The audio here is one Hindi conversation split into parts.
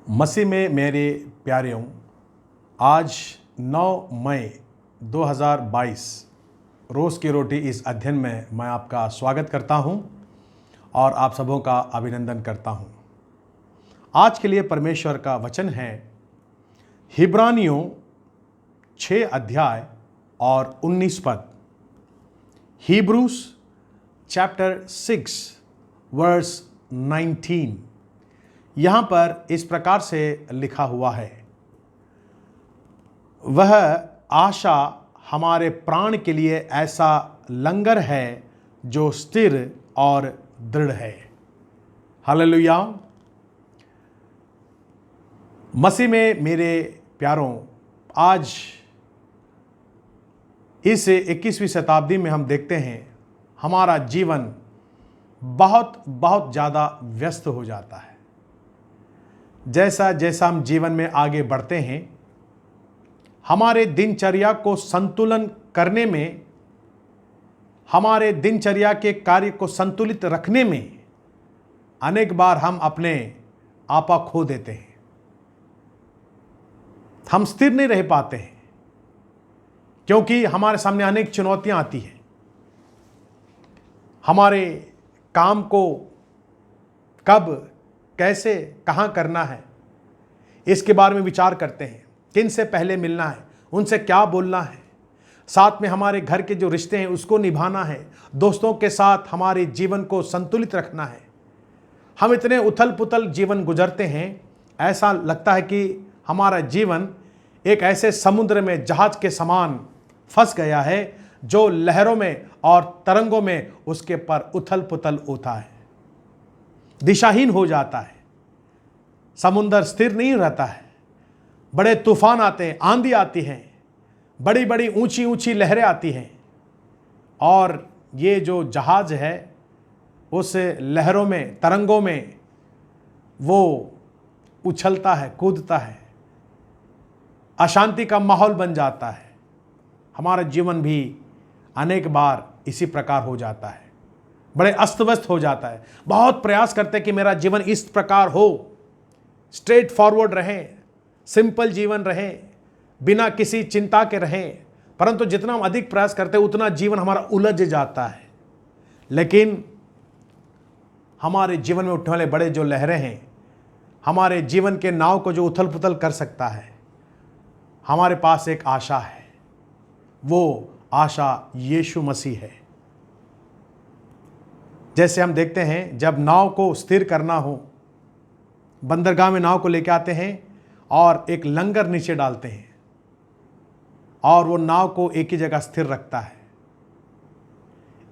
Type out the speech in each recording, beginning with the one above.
मसीह में मेरे प्यारेयों, आज 9 मई 2022 रोज़ की रोटी इस अध्ययन में मैं आपका स्वागत करता हूं और आप सबों का अभिनंदन करता हूं। आज के लिए परमेश्वर का वचन है हिब्रानियों 6 अध्याय और 19 पद। Hebrews chapter 6 verse 19। यहाँ पर इस प्रकार से लिखा हुआ है, वह आशा हमारे प्राण के लिए ऐसा लंगर है जो स्थिर और दृढ़ है। हालेलुया। मसीह में मेरे प्यारों, आज इस 21वीं शताब्दी में हम देखते हैं हमारा जीवन बहुत ज़्यादा व्यस्त हो जाता है। जैसा जैसा हम जीवन में आगे बढ़ते हैं, हमारे दिनचर्या को संतुलन करने में, हमारे दिनचर्या के कार्य को संतुलित रखने में अनेक बार हम अपने आपा खो देते हैं। हम स्थिर नहीं रह पाते हैं क्योंकि हमारे सामने अनेक चुनौतियां आती हैं। हमारे काम को कब, कैसे, कहाँ करना है, इसके बारे में विचार करते हैं। किन से पहले मिलना है, उनसे क्या बोलना है, साथ में हमारे घर के जो रिश्ते हैं उसको निभाना है, दोस्तों के साथ हमारे जीवन को संतुलित रखना है। हम इतने उथल पुथल जीवन गुजरते हैं, ऐसा लगता है कि हमारा जीवन एक ऐसे समुद्र में जहाज के समान फंस गया है जो लहरों में और तरंगों में उसके पर उथल पुथल होता है, दिशाहीन हो जाता है। समुद्र स्थिर नहीं रहता है, बड़े तूफान आते हैं, आंधी आती है, बड़ी बड़ी ऊंची ऊंची लहरें आती हैं और ये जो जहाज है उस लहरों में, तरंगों में वो उछलता है, कूदता है, अशांति का माहौल बन जाता है। हमारा जीवन भी अनेक बार इसी प्रकार हो जाता है, बड़े अस्त व्यस्त हो जाता है। बहुत प्रयास करते हैं कि मेरा जीवन इस प्रकार हो, स्ट्रेट फॉरवर्ड रहे, सिंपल जीवन रहे, बिना किसी चिंता के रहे, परंतु जितना हम अधिक प्रयास करते हैं उतना जीवन हमारा उलझ जाता है। लेकिन हमारे जीवन में उठने वाले बड़े जो लहरें हैं, हमारे जीवन के नाव को जो उथल पुथल कर सकता है, हमारे पास एक आशा है। वो आशा यीशु मसीह है। जैसे हम देखते हैं, जब नाव को स्थिर करना हो, बंदरगाह में नाव को लेकर आते हैं और एक लंगर नीचे डालते हैं और वो नाव को एक ही जगह स्थिर रखता है।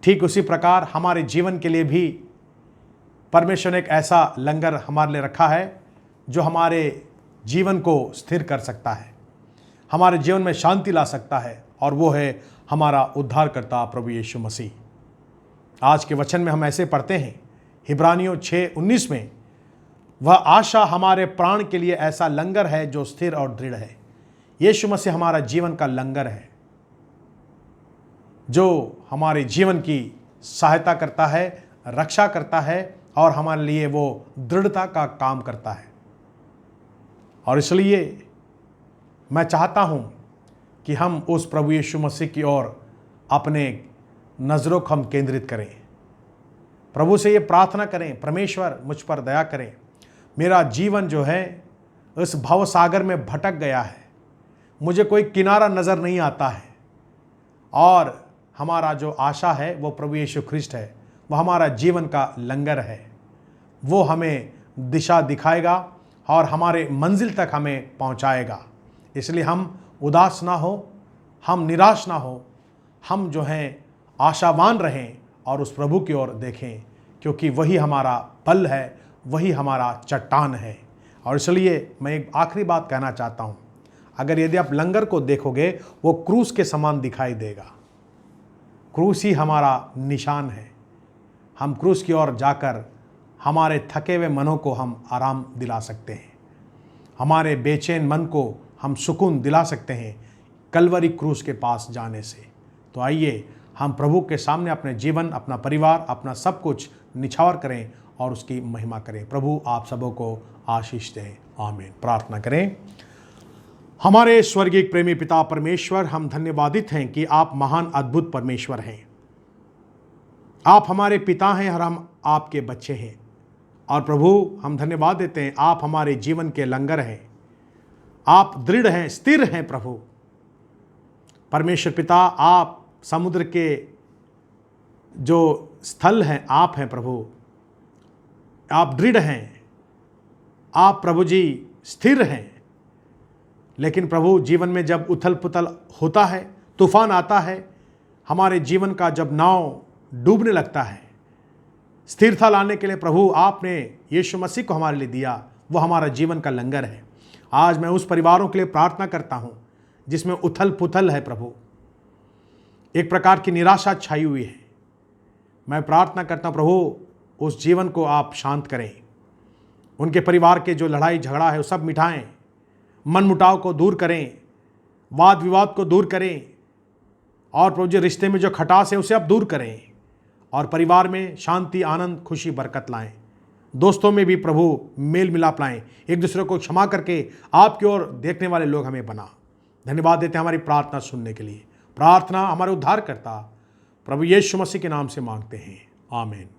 ठीक उसी प्रकार हमारे जीवन के लिए भी परमेश्वर ने एक ऐसा लंगर हमारे लिए रखा है जो हमारे जीवन को स्थिर कर सकता है, हमारे जीवन में शांति ला सकता है, और वो है हमारा उद्धारकर्ता प्रभु यीशु मसीह। आज के वचन में हम ऐसे पढ़ते हैं, हिब्रानियों 6:19 में, वह आशा हमारे प्राण के लिए ऐसा लंगर है जो स्थिर और दृढ़ है। यीशु मसीह हमारा जीवन का लंगर है जो हमारे जीवन की सहायता करता है, रक्षा करता है और हमारे लिए वो दृढ़ता का काम करता है। और इसलिए मैं चाहता हूँ कि हम उस प्रभु यीशु मसीह की ओर अपने नज़रों को हम केंद्रित करें। प्रभु से ये प्रार्थना करें, परमेश्वर मुझ पर दया करें। मेरा जीवन जो है इस भवसागर में भटक गया है, मुझे कोई किनारा नज़र नहीं आता है, और हमारा जो आशा है वो प्रभु यीशु ख्रिस्ट है। वो हमारा जीवन का लंगर है, वो हमें दिशा दिखाएगा और हमारे मंजिल तक हमें पहुंचाएगा। इसलिए हम उदास ना हो, हम निराश ना हो, हम जो हैं आशावान रहें और उस प्रभु की ओर देखें, क्योंकि वही हमारा बल है, वही हमारा चट्टान है। और इसलिए मैं एक आखिरी बात कहना चाहता हूँ, अगर यदि आप लंगर को देखोगे वो क्रूस के समान दिखाई देगा। क्रूस ही हमारा निशान है। हम क्रूस की ओर जाकर हमारे थके हुए मनों को हम आराम दिला सकते हैं, हमारे बेचैन मन को हम सुकून दिला सकते हैं कलवरी क्रूस के पास जाने से। तो आइए हम प्रभु के सामने अपने जीवन, अपना परिवार, अपना सब कुछ निछावर करें और उसकी महिमा करें। प्रभु आप सबों को आशीष दें। आमीन। प्रार्थना करें। हमारे स्वर्गीय प्रेमी पिता परमेश्वर, हम धन्यवादित हैं कि आप महान अद्भुत परमेश्वर हैं। आप हमारे पिता हैं और हम आपके बच्चे हैं। और प्रभु हम धन्यवाद देते हैं, आप हमारे जीवन के लंगर हैं, आप दृढ़ हैं, स्थिर हैं। प्रभु परमेश्वर पिता, आप समुद्र के जो स्थल हैं आप हैं। प्रभु आप दृढ़ हैं, आप प्रभु जी स्थिर हैं। लेकिन प्रभु जीवन में जब उथल पुथल होता है, तूफान आता है, हमारे जीवन का जब नाव डूबने लगता है, स्थिरता लाने के लिए प्रभु आपने यीशु मसीह को हमारे लिए दिया। वो हमारा जीवन का लंगर है। आज मैं उस परिवारों के लिए प्रार्थना करता हूँ जिसमें उथल पुथल है। प्रभु एक प्रकार की निराशा छाई हुई है। मैं प्रार्थना करता हूँ प्रभु उस जीवन को आप शांत करें। उनके परिवार के जो लड़ाई झगड़ा है वो सब मिटाएं, मन मुटाव को दूर करें, वाद विवाद को दूर करें, और प्रभु जी रिश्ते में जो खटास है उसे आप दूर करें, और परिवार में शांति, आनंद, खुशी, बरकत लाएं। दोस्तों में भी प्रभु मेल मिलाप लाएं, एक दूसरे को क्षमा करके आपकी ओर देखने वाले लोग हमें बना। धन्यवाद देते हैं हमारी प्रार्थना सुनने के लिए। प्रार्थना हमारे उद्धारकर्ता प्रभु यीशु मसीह के नाम से मांगते हैं। आमीन।